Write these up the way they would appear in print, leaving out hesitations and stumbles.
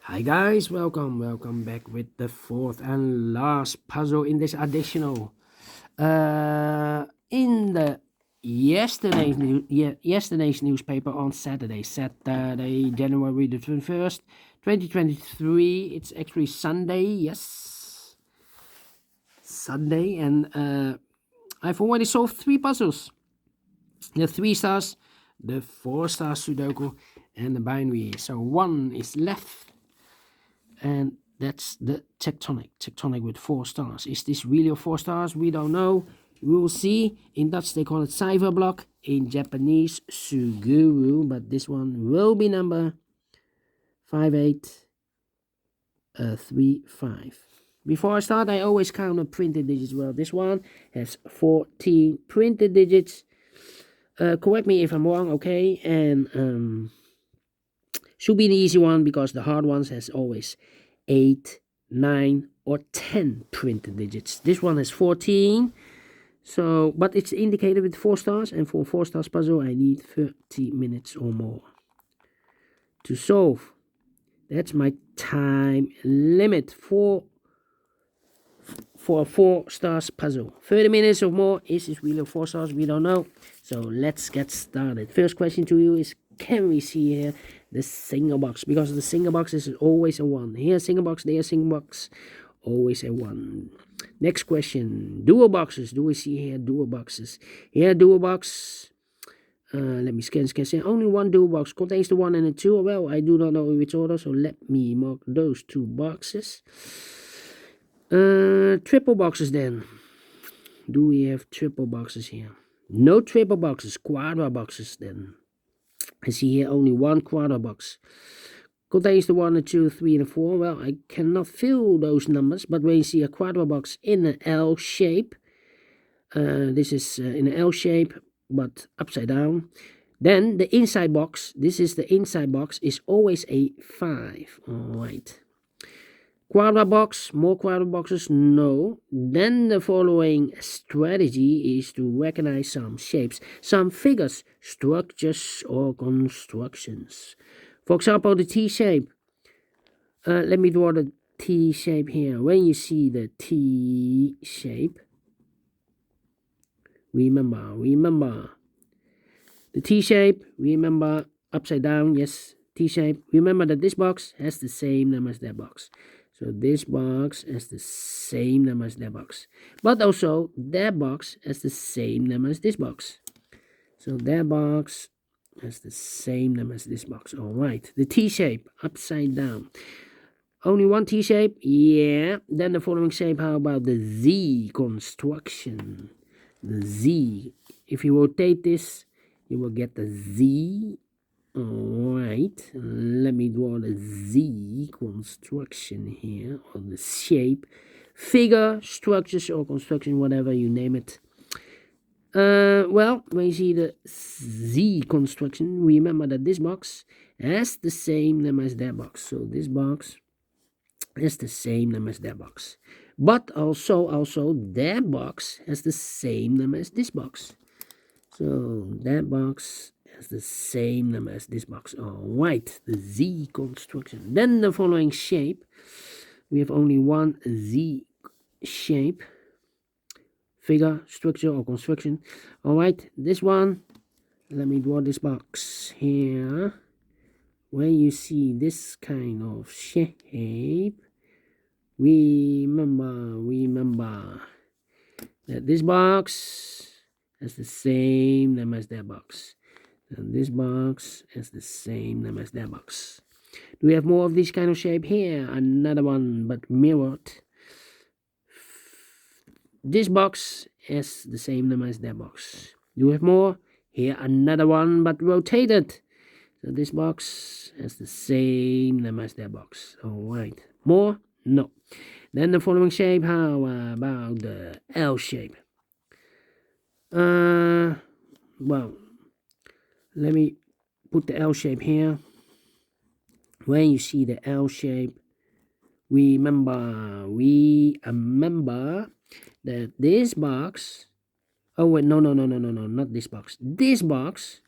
Hi guys, welcome back with the fourth and last puzzle in this additional. In the yesterday's newspaper on Saturday, January the 21st, 2023. It's actually Sunday, yes, Sunday, and I've already solved 3 puzzles: the 3 stars, the 4 star Sudoku, and the binary. So one is left. And that's the Tectonic with 4 stars. Is this really a 4 stars? We don't know. We will see. In Dutch they call it cipher block. In Japanese, Suguru. But this one will be number 5835. Before I start, I always count the printed digits. Well, this one has 14 printed digits. Correct me if I'm wrong, okay? And should be an easy one because the hard ones has always 8, 9, or 10 printed digits. This one has 14. So, but it's indicated with 4 stars, and for a 4 stars puzzle, I need 30 minutes or more to solve. That's my time limit for a 4 stars puzzle. 30 minutes or more. Is this really 4 stars? We don't know. So let's get started. First question to you is, can we see here the single box? Because the single box is always a 1. Here single box, there single box, always a 1. Next question, dual boxes. Do we see here dual boxes? Here dual box. Let me scan. Only one dual box contains the 1 and the 2. Well, I do not know in which order, so let me mark those 2 boxes. Triple boxes then. Do we have triple boxes here? No triple boxes, quadra boxes then. I see here only 1 quadra box. Contains the 1, the 2, 3, and 4. Well, I cannot fill those numbers, but when you see a quadra box in an L shape, this is in an L shape, but upside down, then the inside box, this is the inside box, is always a 5. Alright. Quadra box, more quadra boxes, no. Then the following strategy is to recognize some shapes, some figures, structures, or constructions. For example, the T shape. Let me draw the T shape here. When you see the T shape, remember. The T shape, remember, upside down, yes, T shape. Remember that this box has the same number as that box. So this box has the same number as that box. But also, that box has the same number as this box. So that box has the same number as this box. Alright, the T shape, upside down. Only one T shape? Yeah. Then the following shape, how about the Z construction? The Z. If you rotate this, you will get the Z. Alright, let me draw the Z construction here, or the shape, figure, structures, or construction, whatever you name it. Well, when you see the Z construction, remember that this box has the same number as that box. So this box has the same number as that box. But also that box has the same number as this box. So that box has the same number as this box. Alright, the Z construction. Then the following shape. We have only one Z shape. Figure, structure, or construction. Alright, this one. Let me draw this box here. When you see this kind of shape, remember that this box has the same number as that box. And this box has the same number as that box. Do we have more of this kind of shape here? Another one, but mirrored. This box has the same number as that box. Do we have more? Here, another one, but rotated. So this box has the same number as that box. Alright. More? No. Then the following shape, how about the L shape? Well, let me put the L shape here. When you see the L shape, remember that this box, oh wait, no, not this box. This box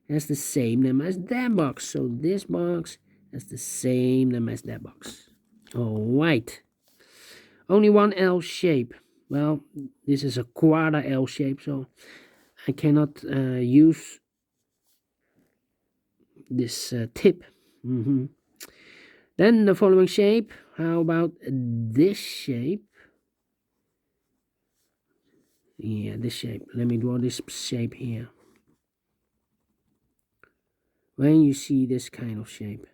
has the same number as that box. So this box That's the same number as that box. Alright. Only one L shape. Well, this is a quarter L shape, so I cannot use this tip. Then the following shape. How about this shape? Yeah, this shape. Let me draw this shape here. When you see this kind of shape,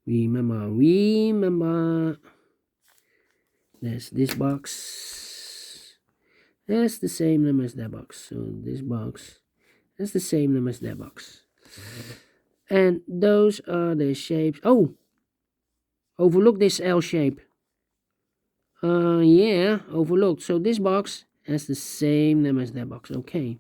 remember, there's this box. That's the same number as that box. So this box, that's the same number as that box. And those are the shapes. Oh, overlook this L shape. Yeah, overlooked. So this box has the same number as that box. Okay.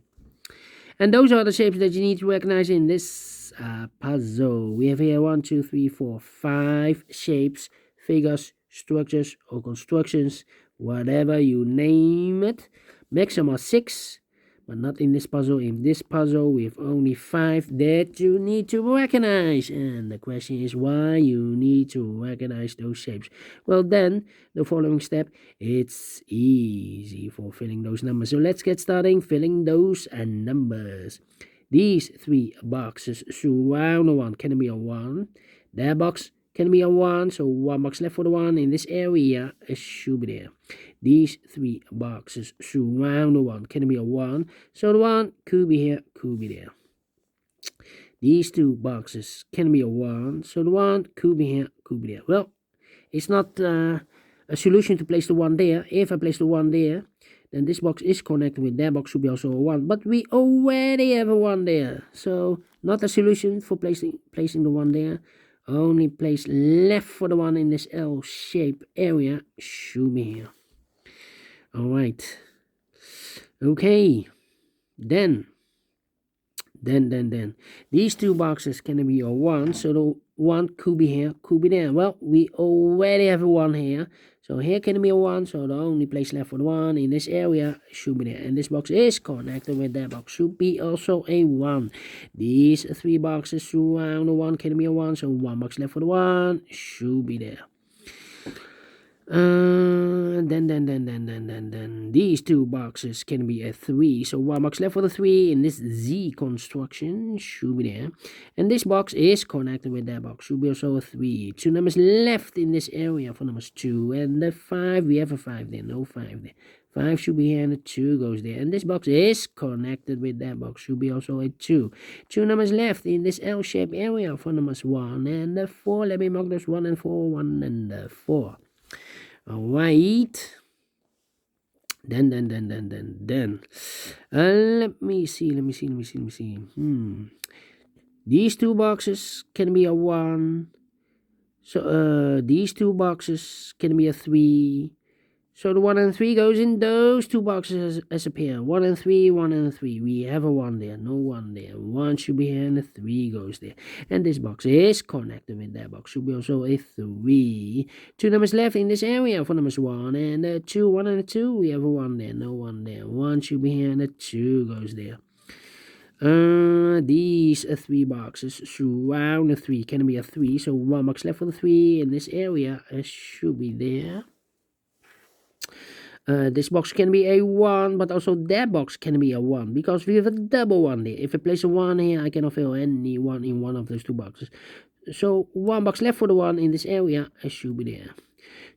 And those are the shapes that you need to recognize in this puzzle. We have here 1, 2, 3, 4, 5 shapes, figures, structures, or constructions, whatever you name it. Maximum 6, but not in this puzzle. In this puzzle, we have only 5 that you need to recognize. And the question is why you need to recognize those shapes. Well, then, the following step, it's easy for filling those numbers. So let's get starting filling those numbers. These 3 boxes surround the 1. Can it be a 1? That box can be a 1, so 1 box left for the 1 in this area. It should be there. These 3 boxes surround the 1. Can it be a 1? So the 1 could be here, could be there. These 2 boxes can be a 1. So the 1 could be here, could be there. Well, it's not a solution to place the 1 there. If I place the 1 there, then this box is connected with that box, should be also a 1. But we already have a 1 there. So not a solution for placing the 1 there. Only place left for the 1 in this L shape area should be here. Alright. Okay. Then. These 2 boxes can be a 1. So the 1 could be here, could be there. Well, we already have a 1 here. So here can be a 1. So the only place left for the 1 in this area should be there. And this box is connected with that box. Should be also a 1. These 3 boxes surround the 1 can be a 1. So 1 box left for the 1 should be there. Then these 2 boxes can be a 3. So 1 box left for the 3 in this Z construction should be there. And this box is connected with that box. Should be also a 3. 2 numbers left in this area for numbers 2. And the 5, we have a 5 there. No 5 there. 5 should be here and the 2 goes there. And this box is connected with that box. Should be also a 2. 2 numbers left in this L-shaped area for numbers 1 and the 4. Let me mark those 1 and 4. 1 and the 4. Alright. Then. Let me see. These 2 boxes can be a 1. So these 2 boxes can be a 3. So the 1 and 3 goes in those 2 boxes as a pair. 1 and 3, 1 and 3. We have a 1 there, no 1 there. 1 should be here and a 3 goes there. And this box is connected with that box. Should be also a 3. 2 numbers left in this area for numbers 1 and 2. 1 and a 2. We have a 1 there, no 1 there. 1 should be here and a 2 goes there. These 3 boxes surround the 3. Can be a 3. So 1 box left for the 3 in this area. It should be there. This box can be a 1, but also that box can be a 1, because we have a double 1 there. If I place a 1 here, I cannot fill any 1 in one of those 2 boxes. So 1 box left for the 1 in this area, it should be there.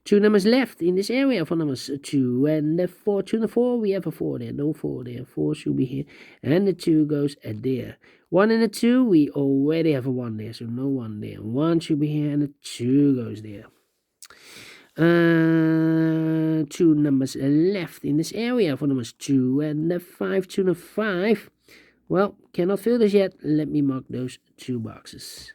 2 numbers left in this area for numbers 2 and the 4. 2 and the 4, we have a 4 there, no 4 there. 4 should be here, and the 2 goes there. 1 and the 2, we already have a 1 there, so no 1 there. 1 should be here, and the 2 goes there. 2 numbers left in this area for numbers 2 and the 5. 2 and the 5. Well, cannot fill this yet. Let me mark those 2 boxes.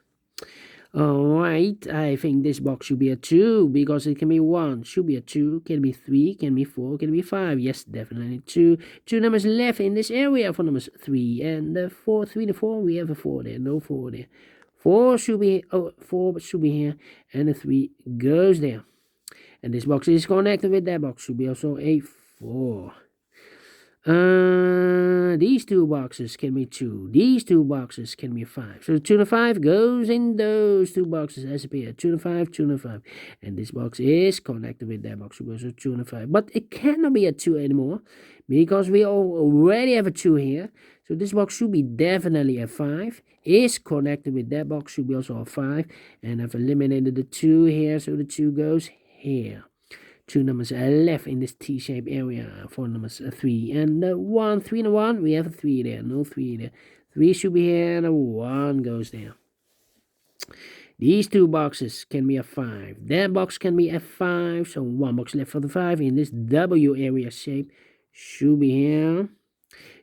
Alright, I think this box should be a 2, because it can be 1, should be a 2, can be 3, can be 4, can be 5. Yes, definitely 2. 2 numbers left in this area for numbers 3 and the 4. 3 to 4, we have a 4 there, no 4 there. 4 should be here, and the 3 goes there. And this box is connected with that box. Should be also a 4. These two boxes can be 2. These two boxes can be 5. So 2 and 5 goes in those two boxes as a pair. 2 and 5, 2 and 5. And this box is connected with that box. So 2 and 5. But it cannot be a 2 anymore because we already have a 2 here. So this box should be definitely a 5. Is connected with that box, should be also a 5. And I've eliminated the 2 here. So the 2 goes here. 2 numbers are left in this T-shaped area. 4 numbers 3 and 1. 3 and 1. We have a 3 there. No 3 there. 3 should be here and a 1 goes there. These two boxes can be a 5. That box can be a 5. So 1 box left for the 5 in this W area shape. Should be here.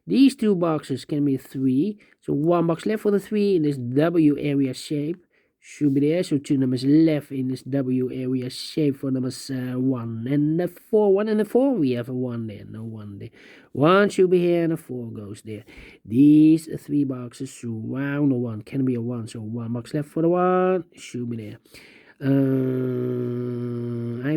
These two boxes can be 3. So 1 box left for the 3 in this W area shape. Should be there. So 2 numbers left in this W area shape for numbers 1 and the 4. 1 and the 4. We have a 1 there. No 1 there. 1 should be here and a 4 goes there. These 3 boxes surround the 1. Can be a 1. So 1 box left for the 1. Should be there. I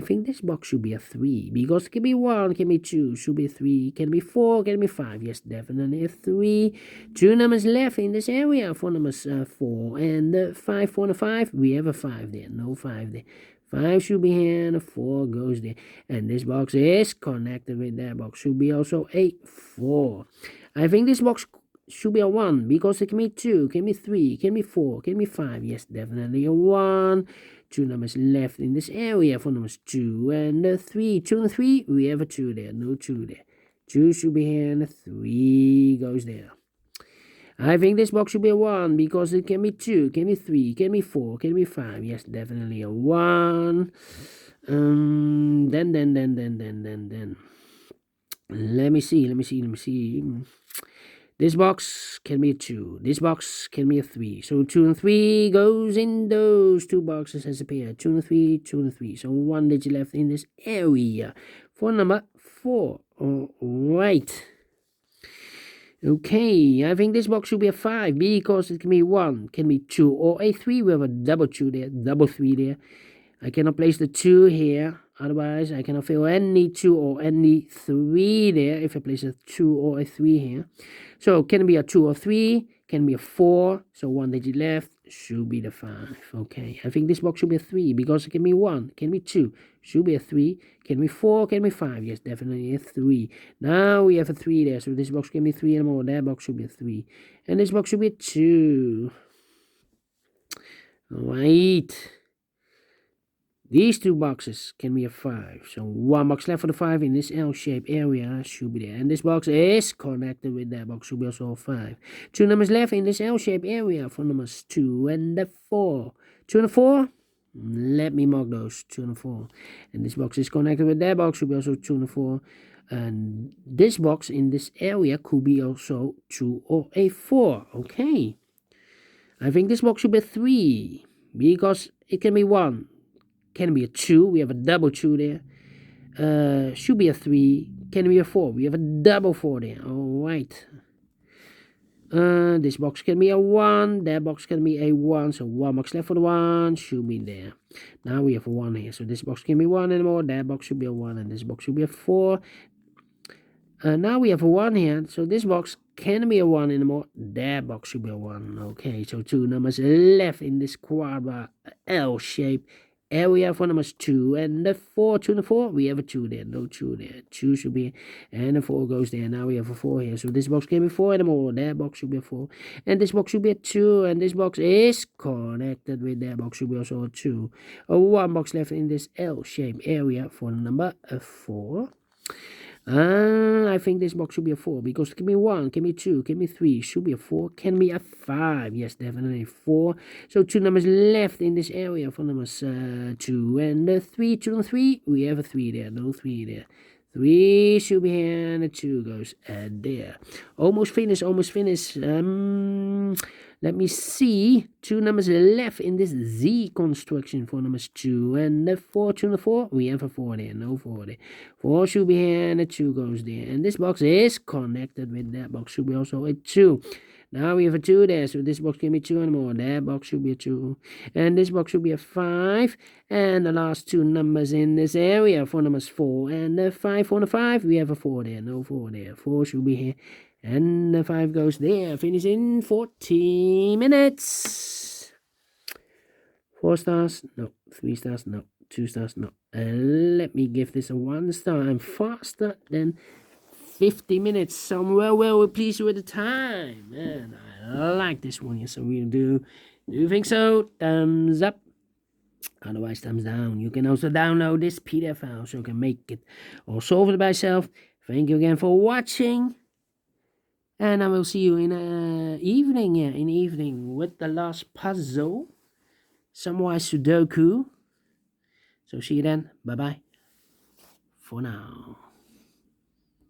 think this box should be a 3 because it can be 1, can be 2, should be 3, can be 4, can be 5. Yes, definitely a 3. 2 numbers left in this area for numbers 4 and 5. 4 and 5. We have a 5 there. No 5 there. 5 should be here and a 4 goes there. And this box is connected with that box. Should be also a 4. I think this box should be a 1 because it can be 2, can be 3, can be 4, can be 5. Yes, definitely a 1. 2 numbers left in this area for numbers 2 and 3. 2 and 3, we have a 2 there. No 2 there. 2 should be here and a 3 goes there. I think this box should be a 1 because it can be 2, can be 3, can be 4, can be 5. Yes, definitely a 1. Then. Let me see. This box can be a 2. This box can be a 3. So 2 and 3 goes in those two boxes as a pair. 2 and 3, 2 and 3. So 1 digit left in this area for number 4. All right. Okay, I think this box should be a 5 because it can be 1, can be 2, or a 3. We have a double 2 there, double 3 there. I cannot place the 2 here. Otherwise, I cannot fill any 2 or any 3 there if I place a 2 or a 3 here. So, can it be a 2 or 3? Can be a 4. So, 1 digit left should be the 5. Okay, I think this box should be a 3 because it can be 1, can be 2, should be a 3, can be 4, can be 5. Yes, definitely a 3. Now we have a 3 there. So, this box can be 3 and more. That box should be a 3. And this box should be a 2. All right. These two boxes can be a 5. So 1 box left for the 5 in this L-shaped area should be there. And this box is connected with that box, should be also a 5. 2 numbers left in this L-shaped area for numbers 2 and the 4. 2 and the 4. Let me mark those. 2 and the 4. And this box is connected with that box, should be also 2 and the 4. And this box in this area could be also 2 or a 4. Okay. I think this box should be a 3 because it can be 1. Can be a 2. We have a double 2 there. Should be a 3. Can be a 4. We have a double 4 there. All right. This box can be a 1. That box can be a 1. So 1 box left for the 1 should be there. Now we have a 1 here. So this box can be 1 anymore. That box should be a 1. And this box should be a 4. Now we have a 1 here. So this box can be a 1 anymore. That box should be a 1. Okay. So 2 numbers left in this quadra L shape area for numbers 2 and the 4. 2 and the 4. We have a 2 there. No 2 there. 2 should be, and the 4 goes there. Now we have a 4 here. So this box can be 4 anymore. That box should be a 4. And this box should be a 2. And this box is connected with that box. Should be also a 2. A 1 box left in this L-shaped area for number 4. I think this box should be a 4 because it can be 1, can be 2, can be 3, should be a 4, can be a 5. Yes, definitely 4. So 2 numbers left in this area for numbers 2 and 3. 2 and 3. We have a 3 there. No 3 there. 3 should be here and a 2 goes there. Almost finished. Let me see. 2 numbers left in this Z construction for numbers 2 and the 4. 2 and the 4. We have a 4 there. No 4 there. 4 should be here and a 2 goes there. And this box is connected with that box. Should be also a 2. Now we have a 2 there, so this box can be 2 and more. That box should be a 2. And this box should be a 5. And the last 2 numbers in this area, 4 numbers 4 and the 5 for the 5. We have a 4 there, no 4 there. 4 should be here. And the 5 goes there. Finish in 14 minutes. 4 stars, no. 3 stars, no. 2 stars, no. And let me give this a 1 star. I'm faster than 50 minutes. So I'm well pleased with the time. Man, I like this one. Yes, I really do. Do you think so? Thumbs up. Otherwise, thumbs down. You can also download this PDF file so you can make it or solve it by yourself. Thank you again for watching. And I will see you in evening. Yeah, in evening with the last puzzle. Samwise Sudoku. So see you then. Bye-bye. For now.